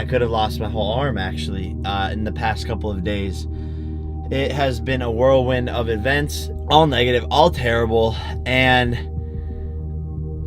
I could have lost my whole arm actually in the past couple of days. It has been a whirlwind of events, all negative, all terrible, and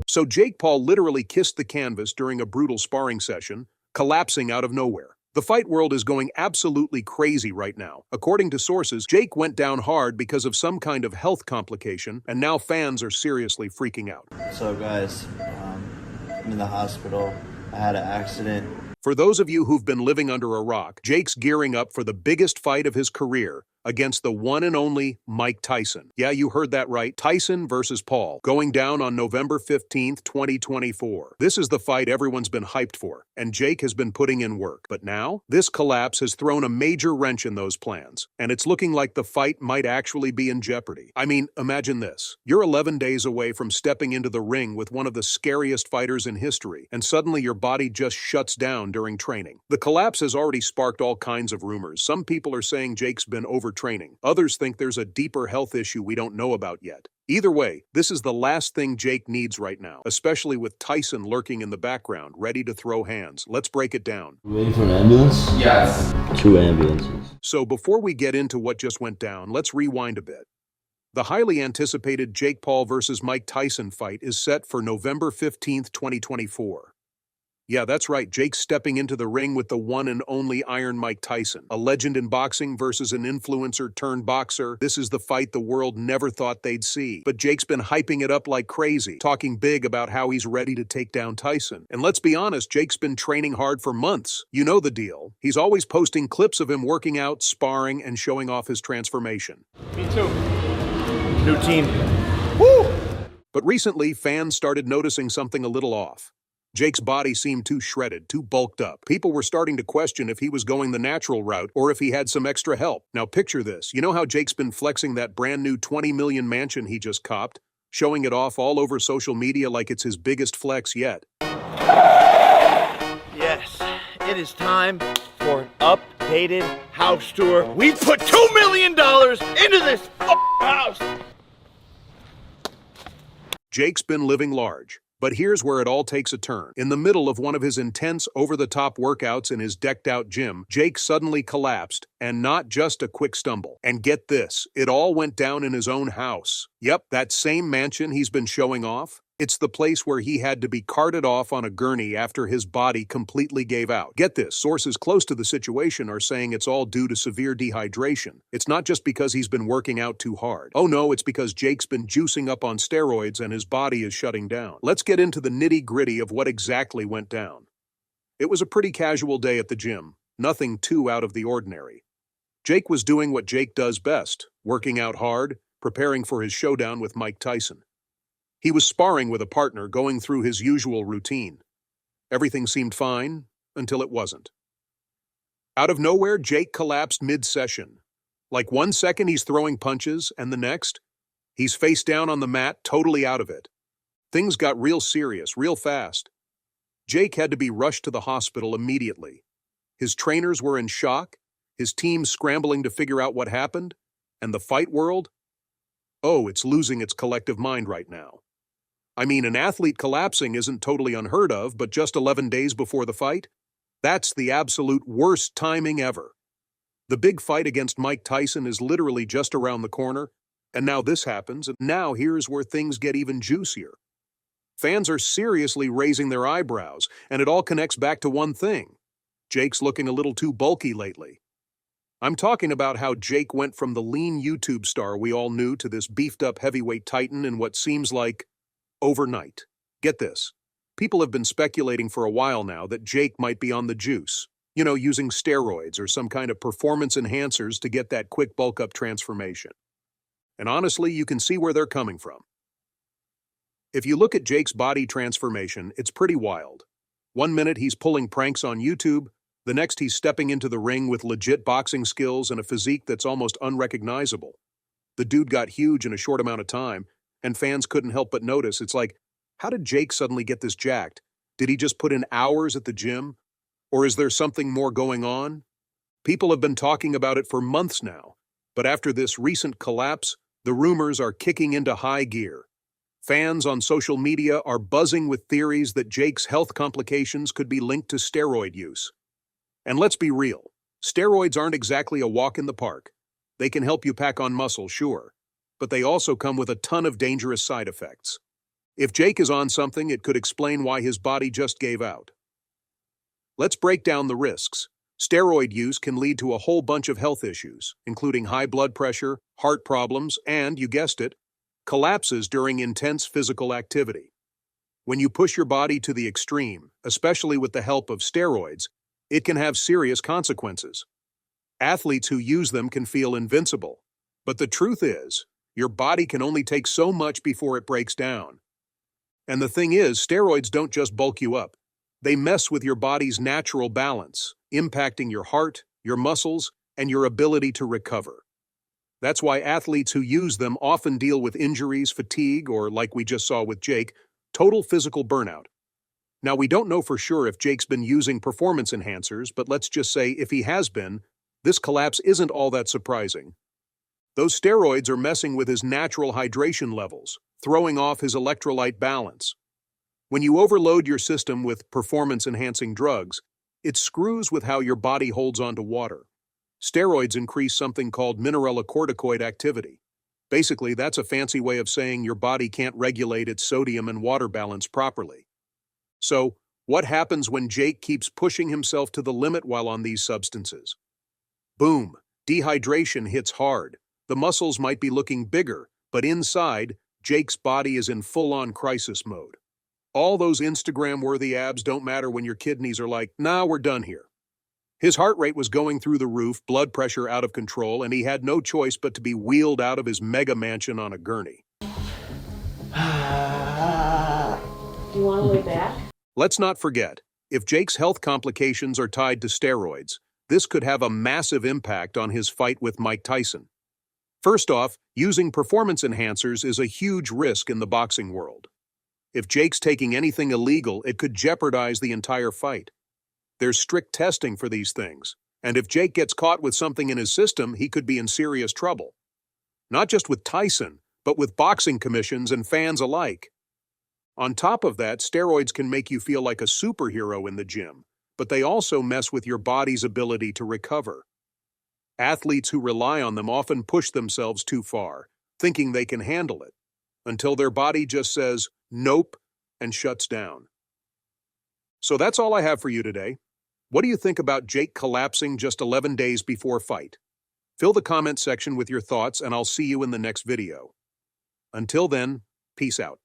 So Jake Paul literally kissed the canvas during a brutal sparring session, collapsing out of nowhere. The fight world is going absolutely crazy right now. According to sources, Jake went down hard because of some kind of health complication, and now fans are seriously freaking out. so guys, I'm in the hospital. I had an accident. For those of you who've been living under a rock, Jake's gearing up for the biggest fight of his career against the one and only Mike Tyson. Yeah, you heard that right. Tyson versus Paul, going down on November 15th, 2024. This is the fight everyone's been hyped for, and Jake has been putting in work. But now, this collapse has thrown a major wrench in those plans, and it's looking like the fight might actually be in jeopardy. I mean, imagine this. You're 11 days away from stepping into the ring with one of the scariest fighters in history, and suddenly your body just shuts down during training. The collapse has already sparked all kinds of rumors. Some people are saying Jake's been overtraining. Others think there's a deeper health issue we don't know about yet. Either way, this is the last thing Jake needs right now, especially with Tyson lurking in the background, ready to throw hands. Let's break it down. Waiting for an ambulance? Yes. 2 ambulances. So before we get into what just went down, let's rewind a bit. The highly anticipated Jake Paul versus Mike Tyson fight is set for November 15th, 2024. Yeah, that's right, Jake's stepping into the ring with the one and only Iron Mike Tyson, a legend in boxing versus an influencer turned boxer. This is the fight the world never thought they'd see. But Jake's been hyping it up like crazy, talking big about how he's ready to take down Tyson. And let's be honest, Jake's been training hard for months. You know the deal. He's always posting clips of him working out, sparring, and showing off his transformation. Me too. New team. Woo! But recently, fans started noticing something a little off. Jake's body seemed too shredded, too bulked up. People were starting to question if he was going the natural route or if he had some extra help. Now picture this. You know how Jake's been flexing that brand new 20 million mansion he just copped? Showing it off all over social media like it's his biggest flex yet. Yes, it is time for an updated house tour. We put $2 million into this house. Jake's been living large. But here's where it all takes a turn. In the middle of one of his intense, over-the-top workouts in his decked-out gym, Jake suddenly collapsed, and not just a quick stumble. And get this, it all went down in his own house. Yep, that same mansion he's been showing off. It's the place where he had to be carted off on a gurney after his body completely gave out. Get this, sources close to the situation are saying it's all due to severe dehydration. It's not just because he's been working out too hard. Oh no, it's because Jake's been juicing up on steroids and his body is shutting down. Let's get into the nitty-gritty of what exactly went down. It was a pretty casual day at the gym, nothing too out of the ordinary. Jake was doing what Jake does best, working out hard, preparing for his showdown with Mike Tyson. He was sparring with a partner, going through his usual routine. Everything seemed fine, until it wasn't. Out of nowhere, Jake collapsed mid-session. Like 1 second he's throwing punches, and the next, he's face down on the mat, totally out of it. Things got real serious, real fast. Jake had to be rushed to the hospital immediately. His trainers were in shock, his team scrambling to figure out what happened, and the fight world? Oh, it's losing its collective mind right now. I mean, an athlete collapsing isn't totally unheard of, but just 11 days before the fight? That's the absolute worst timing ever. The big fight against Mike Tyson is literally just around the corner, and now this happens, and now here's where things get even juicier. Fans are seriously raising their eyebrows, and it all connects back to one thing. Jake's looking a little too bulky lately. I'm talking about how Jake went from the lean YouTube star we all knew to this beefed-up heavyweight titan in what seems like overnight. Get this. People have been speculating for a while now that Jake might be on the juice. You know, using steroids or some kind of performance enhancers to get that quick bulk-up transformation. And honestly, you can see where they're coming from. If you look at Jake's body transformation, it's pretty wild. 1 minute he's pulling pranks on YouTube, the next he's stepping into the ring with legit boxing skills and a physique that's almost unrecognizable. The dude got huge in a short amount of time, and fans couldn't help but notice. It's like, how did Jake suddenly get this jacked? Did he just put in hours at the gym? Or is there something more going on? People have been talking about it for months now, but after this recent collapse, the rumors are kicking into high gear. Fans on social media are buzzing with theories that Jake's health complications could be linked to steroid use. And let's be real, steroids aren't exactly a walk in the park. They can help you pack on muscle, sure, but they also come with a ton of dangerous side effects. If Jake is on something, it could explain why his body just gave out. Let's break down the risks. Steroid use can lead to a whole bunch of health issues, including high blood pressure, heart problems, and, you guessed it, collapses during intense physical activity. When you push your body to the extreme, especially with the help of steroids, it can have serious consequences. Athletes who use them can feel invincible, but the truth is, your body can only take so much before it breaks down. And the thing is, steroids don't just bulk you up. They mess with your body's natural balance, impacting your heart, your muscles, and your ability to recover. That's why athletes who use them often deal with injuries, fatigue, or, like we just saw with Jake, total physical burnout. Now, we don't know for sure if Jake's been using performance enhancers, but let's just say if he has been, this collapse isn't all that surprising. Those steroids are messing with his natural hydration levels, throwing off his electrolyte balance. When you overload your system with performance-enhancing drugs, it screws with how your body holds onto water. Steroids increase something called mineralocorticoid activity. Basically, that's a fancy way of saying your body can't regulate its sodium and water balance properly. So, what happens when Jake keeps pushing himself to the limit while on these substances? Boom! Dehydration hits hard. The muscles might be looking bigger, but inside, Jake's body is in full-on crisis mode. All those Instagram-worthy abs don't matter when your kidneys are like, nah, we're done here. His heart rate was going through the roof, blood pressure out of control, and he had no choice but to be wheeled out of his mega mansion on a gurney. Do you want to lay back? Let's not forget, if Jake's health complications are tied to steroids, this could have a massive impact on his fight with Mike Tyson. First off, using performance enhancers is a huge risk in the boxing world. If Jake's taking anything illegal, it could jeopardize the entire fight. There's strict testing for these things, and if Jake gets caught with something in his system, he could be in serious trouble. Not just with Tyson, but with boxing commissions and fans alike. On top of that, steroids can make you feel like a superhero in the gym, but they also mess with your body's ability to recover. Athletes who rely on them often push themselves too far, thinking they can handle it, until their body just says, nope, and shuts down. So that's all I have for you today. What do you think about Jake collapsing just 11 days before fight? Fill the comment section with your thoughts, and I'll see you in the next video. Until then, peace out.